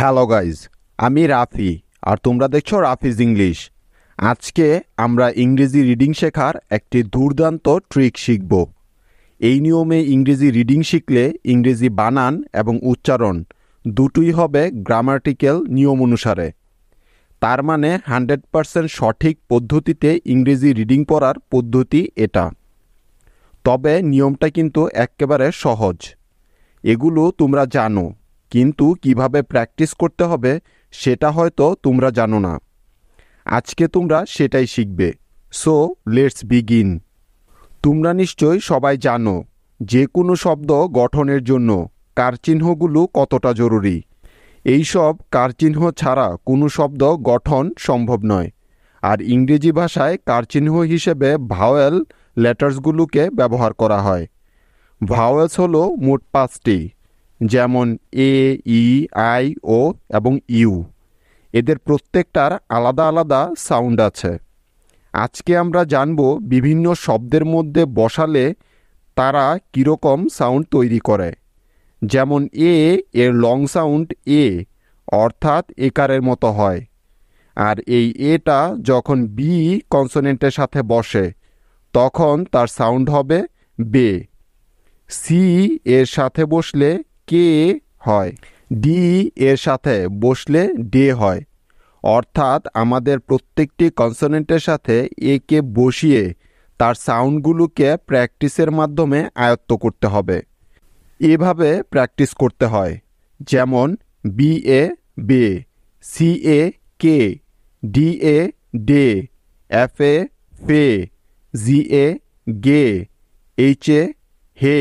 Hello guys, আমি রাফি আর তোমরা দেখছো রাফিজ ইংলিশ। আজকে আমরা ইংরেজি রিডিং শেখার একটি দুর্দান্ত ট্রিক শিখব। এই নিয়মে ইংরেজি রিডিং শিখলে ইংরেজি বানান এবং উচ্চারণ দুটোই হবে গ্রামাটিক্যাল নিয়ম অনুসারে। তার মানে 100% সঠিক পদ্ধতিতে ইংরেজি রিডিং পড়ার পদ্ধতি এটা। তবে নিয়মটা কিন্তু একেবারে সহজ। এগুলো তোমরা জানো, কিন্তু কিভাবে প্র্যাকটিস করতে হবে সেটা হয়তো তোমরা জানো না। আজকে তোমরা সেটাই শিখবে। So let's begin. তোমরা নিশ্চয়ই সবাই জানো যে কোনো শব্দ গঠনের জন্য কারচিহ্নগুলো কতটা জরুরি। এইসব কারচিহ্ন ছাড়া কোনো শব্দ গঠন সম্ভব নয়। আর ইংরেজি ভাষায় কারচিহ্ন হিসেবে ভাওয়েল লেটার্সগুলোকে ব্যবহার করা হয়। ভাওয়েলস হলো মোট 5টি, যেমন এ, ই, আই, ও এবং ইউ। এদের প্রত্যেকটার আলাদা আলাদা সাউন্ড আছে। আজকে আমরা জানব বিভিন্ন শব্দের মধ্যে বসালে তারা কীরকম সাউন্ড তৈরি করে। যেমন এ এর লং সাউন্ড এ, অর্থাৎ একারের মতো হয়। আর এই এটা যখন বি কনসোনেন্টের সাথে বসে তখন তার সাউন্ড হবে বে। সি এর সাথে বসলে কে হয়, ডি এর সাথে বসলে ডে হয়। অর্থাৎ আমাদের প্রত্যেকটি কনসোনেন্টের সাথে এ কে বসিয়ে তার সাউন্ডগুলোকে প্র্যাকটিসের মাধ্যমে আয়ত্ত করতে হবে। এভাবে প্র্যাকটিস করতে হয়, যেমন বি এ বে, সি এ কে, ডি এ ডে, এফ এ ফে, জি এ গে, এইচ এ হে,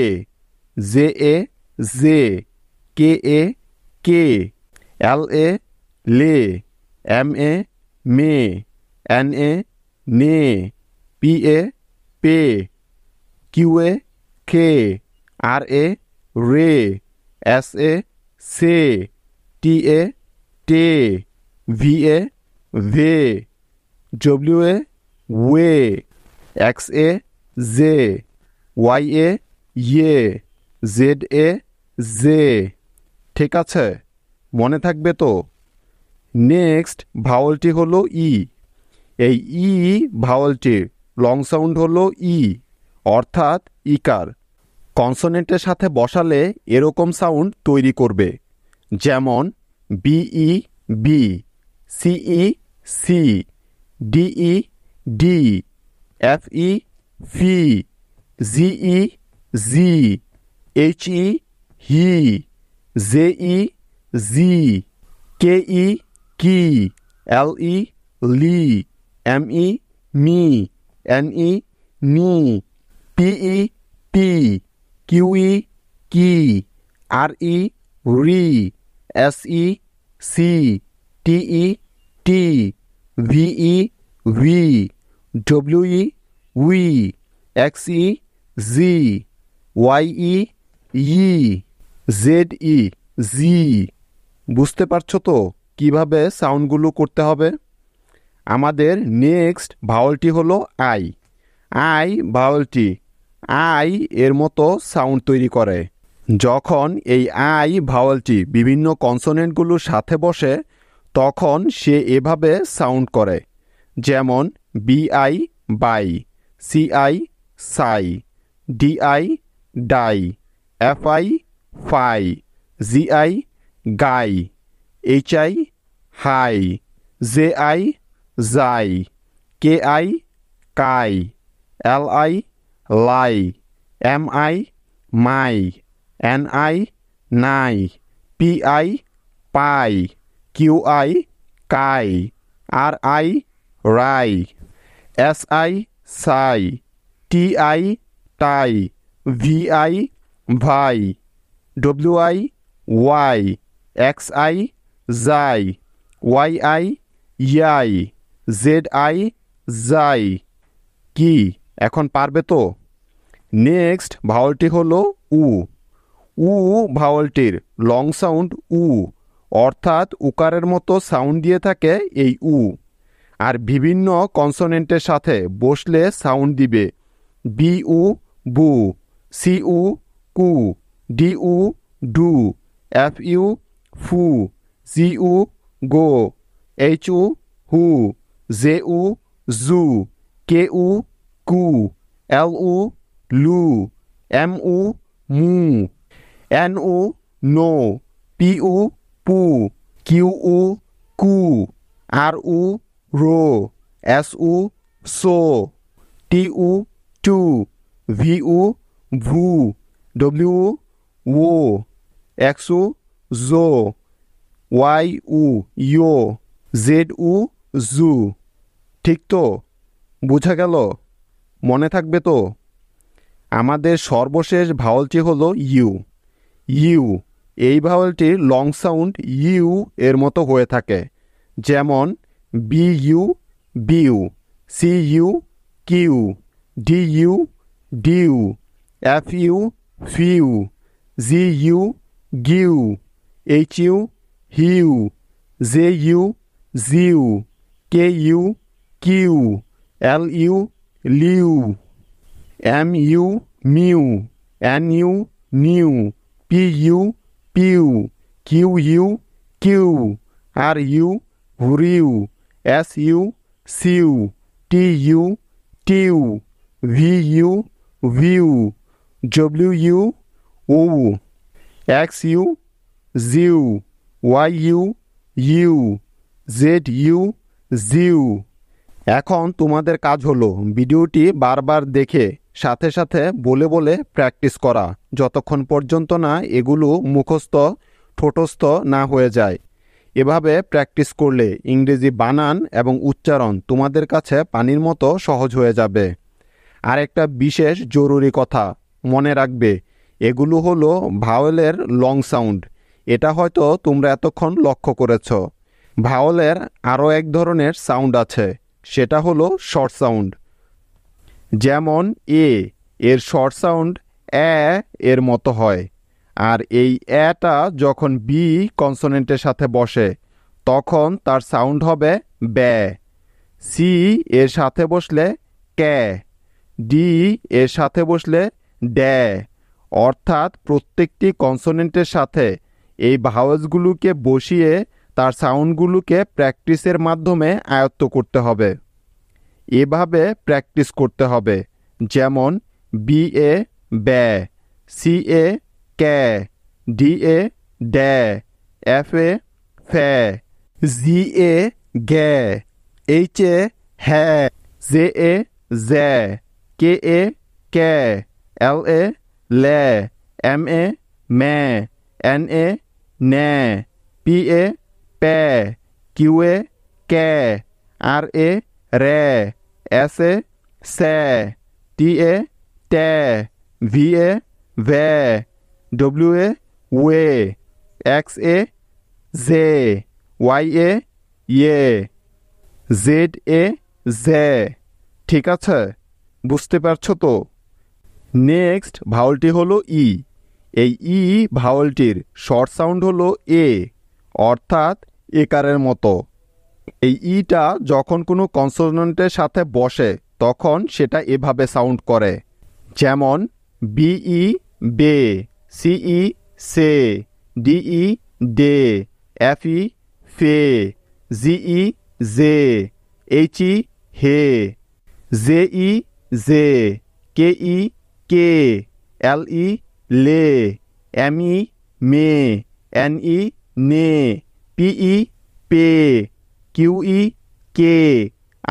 জে এ জে, কে এ কে, এল এ লে, এম এ মে, এন এ নে, পি এ পে, কিউ এ খে, আর এ রে, S A say, T A টে, ভি এ ভে, ডব্লিউ এ ওয়ে, এক্স এ জে, ওয়াই এ ইয়ে, জেড এ জে। ঠিক আছে, মনে থাকবে তো? নেক্সট ভাওয়েলটি হলো ই। এই ই ভাওয়েলটির লং সাউন্ড হলো ই, অর্থাৎ ইকার। কনসোনেন্টের সাথে বসালে এরকম সাউন্ড তৈরি করবে, যেমন বিই বি, সিই সি, ডিই ডি, এফই ফি, জিই জি, এইচই হি, জেই জি, কেই কি, এলই লি, এমই মি, এনই নি, পিই পি, কিউই কি, আরই রি, এসই সি, টিই টি, ভিই ভি, ডব্লিউই উই, এক্সই জি, ওয়াইই ই, জেডই জি। বুঝতে পারছো তো কিভাবে সাউন্ডগুলো করতে হবে? আমাদের নেক্সট ভাওয়েলটি হলো আই। আই ভাওয়েলটি আই এর মতো সাউন্ড তৈরি করে। যখন এই আই ভাওয়েলটি বিভিন্ন কনসোনেন্টগুলোর সাথে বসে তখন সে এভাবে সাউন্ড করে, যেমন বিআই by, CI Sai, DI die, FI phi, GI guy, HI high, JI যাই, কেআই কাই, এলআই লাই, এমআই মাই, এনআই নাই, পিআই পাই, কিউআই কাই, আরআই রাই, এসআই সাই, টিআই টাই, ভিআই ভাই, ডব্লিউআই ওয়াই, এক্সআই যাই, ওয়াইআই ইয়াই, জেডআই যাই। কি এখন পারবে তো? নেক্সট ভাওয়েলটি হলো উ। উ ভাওয়েলটির লং সাউন্ড উ, অর্থাৎ উকারের মতো সাউন্ড দিয়ে থাকে এই উ। আর বিভিন্ন কনসোনেন্টের সাথে বসলে সাউন্ড দিবে বি উ বু, সি উ কু, ডি উ ডু, এফ ইউ ফু, GU go, HU who, JU zoo, KU ku, LU lu, MU mu, NU no, PU pu, QU ku, RU ro, SU so, TU tu, VU vu, WU wo, XU zo, YU yo, ZU জু। ঠিক তো? বোঝা গেল? মনে থাকবে তো? আমাদের সর্বশেষ ভাওয়ালটি হলো ইউ। ইউ এই ভাওয়ালটির লং সাউন্ড ইউ এর মতো হয়ে থাকে, যেমন বিইউ বিউ, সিইউ কিউ, ডিইউ ডিউ, এফইউ ফিউ, জিইউ গিউ, এইচইউ হিউ, জেইউ জিউ, KU কিউ, LU লিউ, MU মিউ, NU নিউ, PU পিউ, QU কিউ, RU রিউ, SU সিউ, TU টিউ, VU ভিউ, WU উ, XU জিউ, YU ইউ, ZU জিউ। এখন তোমাদের কাজ হলো ভিডিওটি বারবার দেখে সাথে সাথে বলে বলে প্র্যাকটিস করা, যতক্ষণ পর্যন্ত না এগুলো মুখস্থ ঠোঁটস্থ না হয়ে যায়। এভাবে প্র্যাকটিস করলে ইংরেজি বানান এবং উচ্চারণ তোমাদের কাছে পানির মতো সহজ হয়ে যাবে। আর একটা বিশেষ জরুরি কথা মনে রাখবে, এগুলো হলো ভাওয়েলের লং সাউন্ড। এটা হয়তো তোমরা এতক্ষণ লক্ষ্য করেছ। ভাওয়েলের আরও এক ধরনের সাউন্ড আছে, সেটা হলো শর্ট সাউন্ড। যেমন এর শর্ট সাউন্ড এর মতো হয়, আর এই এটা যখন বি কনসোনেন্টের সাথে বসে তখন তার সাউন্ড হবে ব্যা। সি এর সাথে বসলে ক্যা, ডি এর সাথে বসলে ড্যা। অর্থাৎ প্রত্যেকটি কনসোনেন্টের সাথে এই ভাওয়েলসগুলোকে বসিয়ে তার সাউন্ডগুলোকে প্র্যাকটিসের মাধ্যমে আয়ত্ত করতে হবে। এভাবে প্র্যাকটিস করতে হবে, যেমন BA ব্যা, CA ক্যা, DA ড্যা, FA ফ্যা, GA গ্যা, HA হ্যা, JA জ্যা, KA ক্যা, LA ল্যা, MA ম্যা, NA ন্যা, PA প্যা, QA ক্যা, RA র্যা, SA স্যা, TA ট্যা, VA ভ্যা, WA way, XA J, YA ইয়ে, ZA জ্যা। ঠিক আছে? বুঝতে পারছো তো? নেক্সট ভাওয়ালটি হলো ই। এই ই ভাওয়ালটির শর্ট সাউন্ড হলো এ, অর্থাৎ একারের মতো। এই ইটা যখন কোনো কনসোনেন্টের সাথে বসে তখন সেটা এভাবে সাউন্ড করে, যেমন বিই বে, সিই সে, ডিই ডে, এফই ফে, জিই জে, এইচই হে, জেই জে, কেই কে, এলই লে, এমই মে, এনই নে, পিই পে, কিউই কে,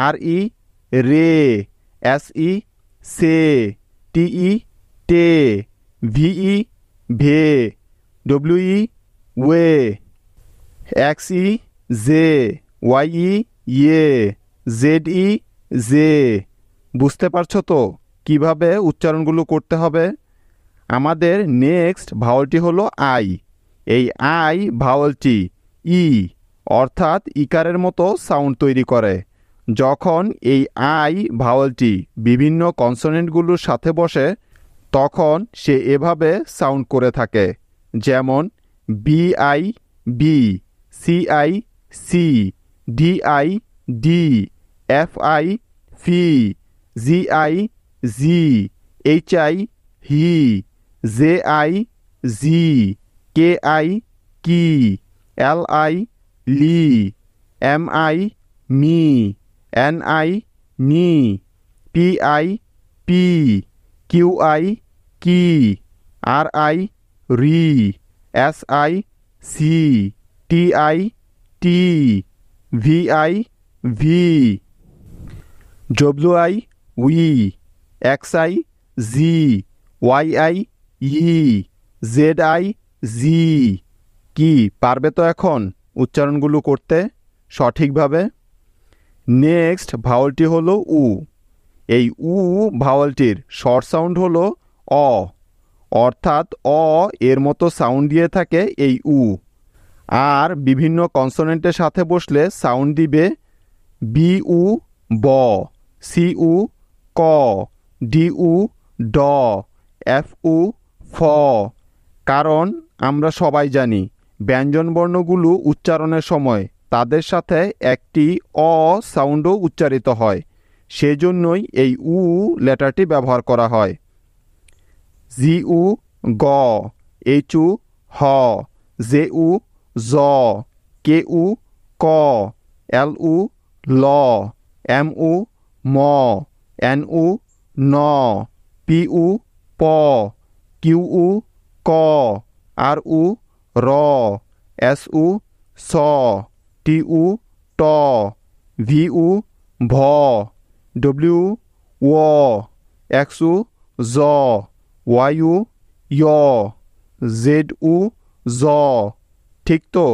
আরই রে, এসই সে, টিই টে, ভিই ভে, ডব্লিউই ওয়ে, এক্সই জে, ওয়াইই ইয়ে, জেডই জে। বুঝতে পারছো তো কিভাবে উচ্চারণগুলো করতে হবে? আমাদের নেক্সট ভাওয়ালটি হলো আই। এই আই ভাওয়ালটি ই অর্থাৎ ইকারের মতো সাউন্ড তৈরি করে। যখন এই আই ভাওয়ালটি বিভিন্ন কনসোনেন্টগুলোর সাথে বসে তখন সে এভাবে সাউন্ড করে থাকে, যেমন বিআই বি, সিআই সি, ডিআই ডি, এফআই ফি, জিআই জি, এইচআই হি, জেআই জি, কেআই কি, LI লি, MI মি, NI নি, PI পি, QI কি, RI রি, SI সি, TI টি, VI ভি, WI উই, XI জি, YI ই, ZI জি। কি পারবে তো এখন উচ্চারণগুলো করতে সঠিকভাবে? নেক্সট ভাওয়ালটি হলো উ। এই উ ভাওয়ালটির শর্ট সাউন্ড হলো অ, অর্থাৎ অ এর মতো সাউন্ড দিয়ে থাকে এই উ। আর বিভিন্ন কনসোনেন্টের সাথে বসলে সাউন্ড দিবে বি উ ব, সি উ ক, ডি উ ড, এফ উ ফ। কারণ আমরা সবাই জানি ব্যঞ্জনবর্ণগুলো উচ্চারণের সময় তাদের সাথে একটি অ সাউন্ডও উচ্চারিত হয়, সেজন্যই এই উ লেটারটি ব্যবহার করা হয়। জি উ গ, এইচ উ হ, জে উ জ, কে উ ক, এল উ ল, এম উ ম, এন উ ন, পি উ প, কিউ উ ক, আর উ র, এস উ স, টি উ ট, ভি উ ভ, ডব্লিউ ও, এক্স উ জ, ওয়াই উ য়, জেড উ জ। ঠিক তো?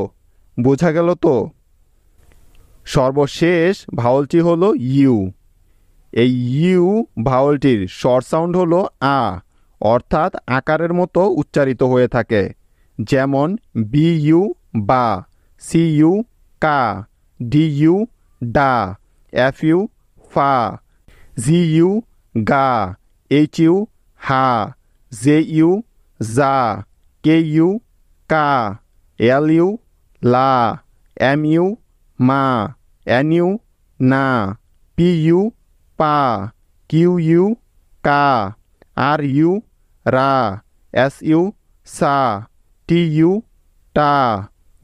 বোঝা গেল তো? সর্বশেষ ভাওয়ালটি হলো ইউ। এই ইউ ভাওয়ালটির শর্ট সাউন্ড হলো আ, অর্থাৎ আকারের মতো উচ্চারিত হয়ে থাকে। যেমন বি ইউ বা, সি ইউ কা, ডি ইউ ডা, এফ ইউ ফা, জি ইউ গা, এইচ ইউ হা, জে ইউ যা, কে ইউ কা, এল ইউ লা, এম ইউ মা, এন ইউ না, পি ইউ পা, কিউ ইউ কা, আর ইউ রা, এস ইউ সা, টি ইউ টা,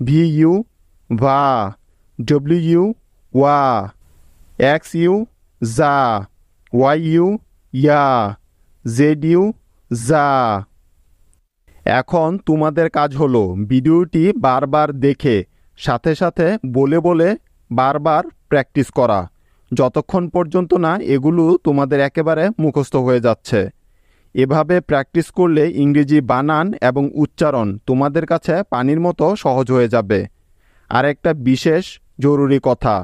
ভি ইউ ভা, ডব্লিউ ইউ ওয়া, এক্স ইউ যা, ওয়াই ইউ ইয়া, জেড ইউ যা। এখন তোমাদের কাজ হলো ভিডিওটি বারবার দেখে সাথে সাথে বলে বলে বারবার প্র্যাকটিস করা, যতক্ষণ পর্যন্ত না এগুলো তোমাদের একেবারে মুখস্থ হয়ে যাচ্ছে। এভাবে প্র্যাকটিস করলে ইংরেজি বানান এবং উচ্চারণ তোমাদের কাছে পানির মতো সহজ হয়ে যাবে। আর একটা বিশেষ জরুরি কথা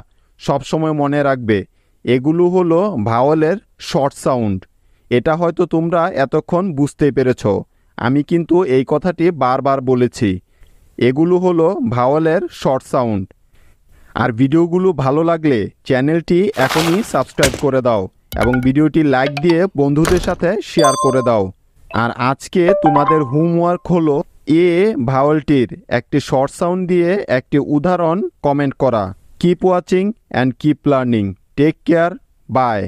সবসময় মনে রাখবে, এগুলো হলো ভাওয়ালের শর্ট সাউন্ড। এটা হয়তো তোমরা এতক্ষণ বুঝতেই পেরেছ, আমি কিন্তু এই কথাটি বারবার বলেছি। এগুলো হলো ভাওয়ালের শর্ট সাউন্ড। আর ভিডিওগুলো ভালো লাগলে চ্যানেলটি এখনই সাবস্ক্রাইব করে দাও এবং ভিডিওটি লাইক দিয়ে বন্ধুদের সাথে শেয়ার করে দাও। আর আজকে তোমাদের হোমওয়ার্ক হলো এ ভাওয়ালটির একটি শর্ট সাউন্ড দিয়ে একটি উদাহরণ কমেন্ট করা। Keep watching and keep learning. Take care, by.